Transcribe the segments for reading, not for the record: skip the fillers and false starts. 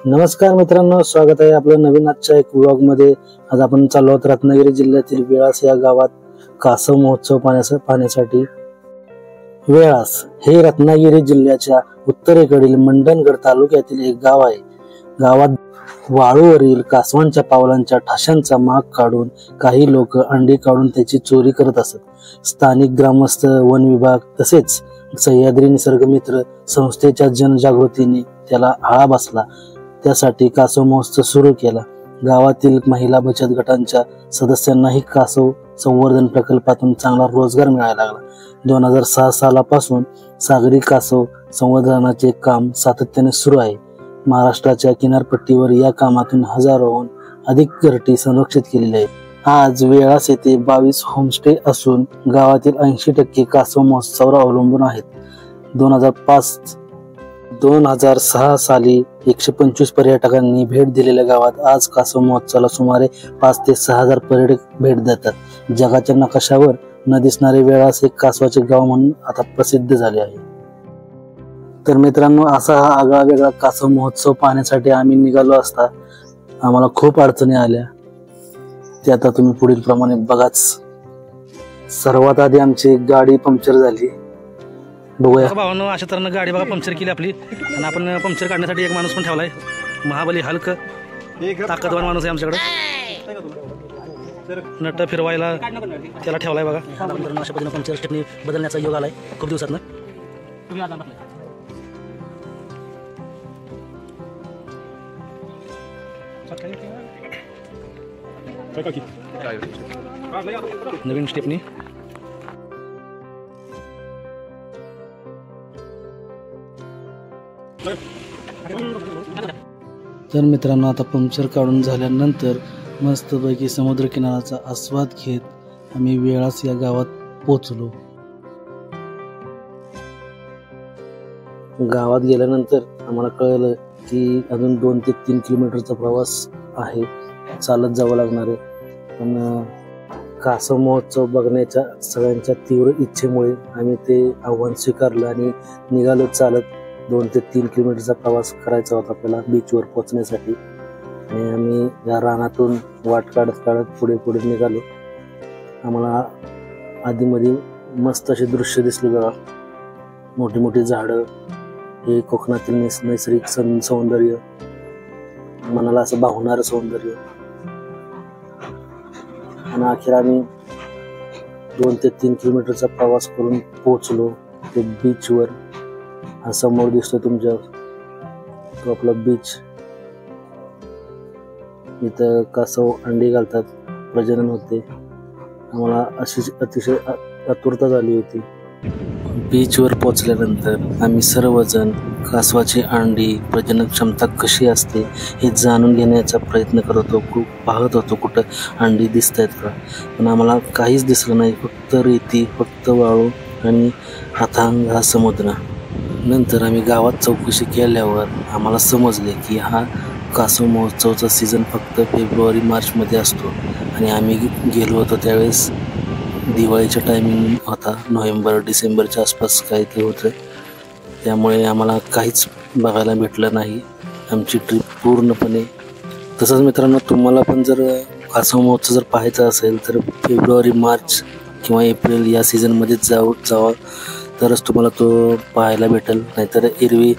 नमस्कार मित्रांनो, स्वागत आहे आपलं नवीन आजच्या एक व्लॉग मध्ये। आज आपण चाललो आहोत रत्नागिरी जिल्ह्यातील वेळास या गावात कासव महोत्सव पाहण्यासाठी। वेळास हे रत्नागिरी जिल्ह्याच्या उत्तरेकडील मंडणगड तालुक्यातील एक गाव आहे। गावात वाळूवरील कासवांच्या पावलांच्या ठशांचा माग काढून काही लोक अंडी काढून त्याची चोरी करत असत। स्थानिक ग्रामस्थ, वन विभाग तसेच सह्याद्री निसर्ग मित्र संस्थेच्या जनजागृतीने त्याला आळा बसला। त्यासाठी कासव महोत्सव सुरू केला। गावातील महिला बचत गटांच्या सदस्यांनाही कासव संवर्धन प्रकल्पातून चांगला रोजगार मिळायला लागला। 2006 सालापासून सागरी कासव संवर्धनाचे काम सातत्याने सुरू आहे। महाराष्ट्राच्या किनारपट्टीवर या कामातून हजारोहून अधिक घरटी संरक्षित केलेली आहेत। आज वेळास येथे 22 होमस्टे असून गावातील 80% कासव महोत्सवावर अवलंबून आहेत। 2006 साली 125 पर्यटकांनी भेट दिलेल्या गावात आज कासव महोत्सवाला सुमारे 5 ते 6 हजार पर्यटक भेट देतात। जगाच्या नकाशावर न दिसणारे वेळास एक कासवाचे गाव म्हणून आता प्रसिद्ध झाले आहे। तर मित्रांनो, असा हा आगळा वेगळा कासव महोत्सव पाहण्यासाठी आम्ही निघालो असता आम्हाला खूप अडचणी आल्या। ते आता तुम्ही पुढील प्रमाणे बघाच। सर्वात आधी आमची गाडी पंक्चर झाली। बघूया भावांनो, अशा तऱ्हेनं गाडी बघा पंक्चर केली आपली। आणि आपण पंक्चर काढण्यासाठी एक माणूस पण ठेवलाय, महाबली हल्क ताकदवान माणूस आहे आमच्याकडे। नट फिरवायला त्याला ठेवलाय बघा। अशा पद्धतीने पंक्चर स्टेपनी बदलण्याचा योग आलाय खूप दिवसात। नवीन स्टेपनी तर मित्रांनो, आता पंक्चर काढून झाल्यानंतर मस्तपैकी समुद्र किनाऱ्याचा आस्वाद घेत आम्ही वेळास या गावात पोहोचलो। गावात गेल्यानंतर आम्हाला कळलं की अजून 2 ते 3 किलोमीटरचा प्रवास आहे, चालत जावं लागणार आहे। पण कासव महोत्सव बघण्याच्या सगळ्यांच्या तीव्र इच्छेमुळे आम्ही ते आव्हान स्वीकारलं आणि निघालो चालत। 2 ते 3 किलोमीटरचा प्रवास करायचा होता आपल्याला बीचवर पोहोचण्यासाठी। आणि आम्ही या रानातून वाट काढत पुढे निघालो। आम्हाला आधीमध्ये मस्त असे दृश्य दिसले बघा। मोठी मोठी झाडं, हे कोकणातील नैसर्गिक सौंदर्य, मनाला असं भावणारं सौंदर्य। आणि अखेर आम्ही 2 ते 3 किलोमीटरचा प्रवास करून पोहोचलो ते बीचवर। हा समोर दिसतो तुमच्या तो आपला बीच। इथं कासव अंडी घालतात, प्रजनन होते। आम्हाला अशी अतिशय आतुरता झाली होती। बीचवर पोहोचल्यानंतर आम्ही सर्वजण कासवाची अंडी प्रजनन क्षमता कशी असते हे जाणून घेण्याचा प्रयत्न करत होतो। पाहत होतो कुठं अंडी दिसत आहेत का, पण आम्हाला काहीच दिसलं नाही। फक्त रेती, फक्त वाळू आणि अथांग हा समुद्र। नंतर आम्ही गावात चौकशी केल्यावर आम्हाला समजले की हा कासव महोत्सवचा सीझन फक्त फेब्रुवारी-मार्च मध्ये असतो। आणि आम्ही गेलो होतो त्यावेळेस दिवाळीचा टायमिंग होता, नोव्हेंबर-डिसेंबरच्या आसपास काही ते होतं। त्यामुळे आम्हाला काहीच बघायला भेटलं नाही आमची ट्रिप पूर्णपणे। तसंच मित्रांनो, तुम्हाला पण जर कासव महोत्सव जर पाहायचा असेल तर फेब्रुवारी-मार्च किंवा एप्रिल या सीझनमध्येच जावा, तरच तुम्हाला तो पाहायला भेटेल। नाहीतर एरवी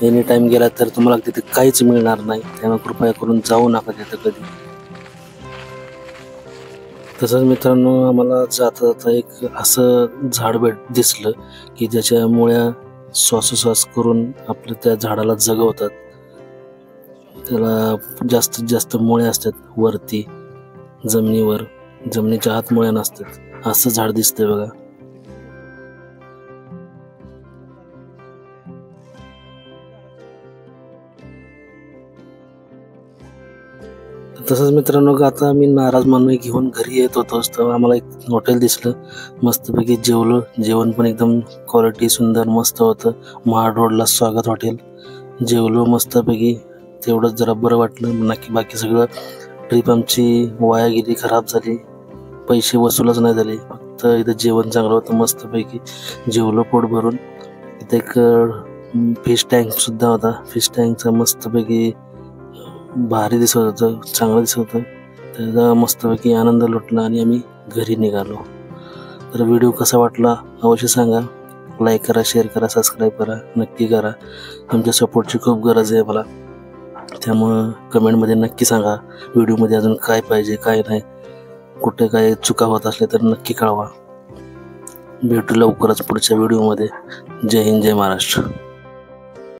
एनी टाइम गेला तर तुम्हाला तिथे काहीच मिळणार नाही। त्यामुळे कृपया करून जाऊ नका तिथं कधी। तसंच मित्रांनो, आम्हाला जाता जाता एक असं झाड दिसलं की ज्याच्या मुळ्या श्वासोश्वास करून आपल्या त्या झाडाला जगवतात। त्याला जास्तीत जास्त मुळ्या असतात वरती जमिनीवर, जमिनीच्या आत मुळ्या नसतात। असं झाड दिसतंय बघा। तसंच मित्रांनो, आता आम्ही नाराज मानवी घेऊन घरी येत होतो तेव्हा आम्हाला एक हॉटेल दिसलं। मस्तपैकी जेवलो, जेवण पण एकदम क्वालिटी सुंदर मस्त होतं। महाड रोडला स्वागत हॉटेल। जेवलो मस्तपैकी, तेवढंच जरा बरं वाटलं। नक्की बाकी सगळं ट्रिप आमची वाया गेली, खराब झाली, पैसे वसूलच नाही झाले। फक्त इथं जेवण चांगलं होतं, मस्तपैकी जेवलो पोट भरून। इथं एक फिश टँक सुद्धा होता, फिश टँकचा मस्तपैकी भारी दिसत होतं, चांगलं दिसत होतं. त्याचा मस्तपैकी आनंद लुटला आणि आम्ही घरी निघालो. तर व्हिडिओ कसा वाटला अवश्य सांगा. लाईक करा, शेअर करा, सबस्क्राईब करा, नक्की करा. तुमच्या सपोर्टची खूप गरज आहे मला. त्यामुळं कमेंटमध्ये नक्की सांगा व्हिडिओमध्ये अजून काय पाहिजे काय नाही, कुठे काय चुका होत असल्या तर नक्की कळवा. भेटू लवकरच पुढच्या व्हिडिओमध्ये. जय हिंद, जय महाराष्ट्र.